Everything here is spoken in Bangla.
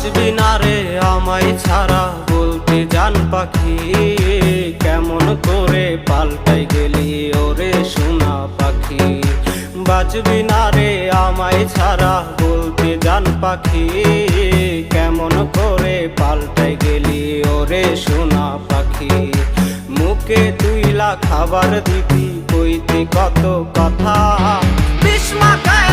বাঁচবি না রে আমায় ছাড়া বলতে জান পাখি, কেমন করে পাল্টাই গেলি ওরে সোনা পাখি। বাঁচবি না রে আমায় ছাড়া বলতে জান পাখি, কেমন করে পাল্টাই গেলি ওরে সোনা পাখি। মুখে তুইলা খাবার দিবি কইতি কত কথা, বিষ মাখায়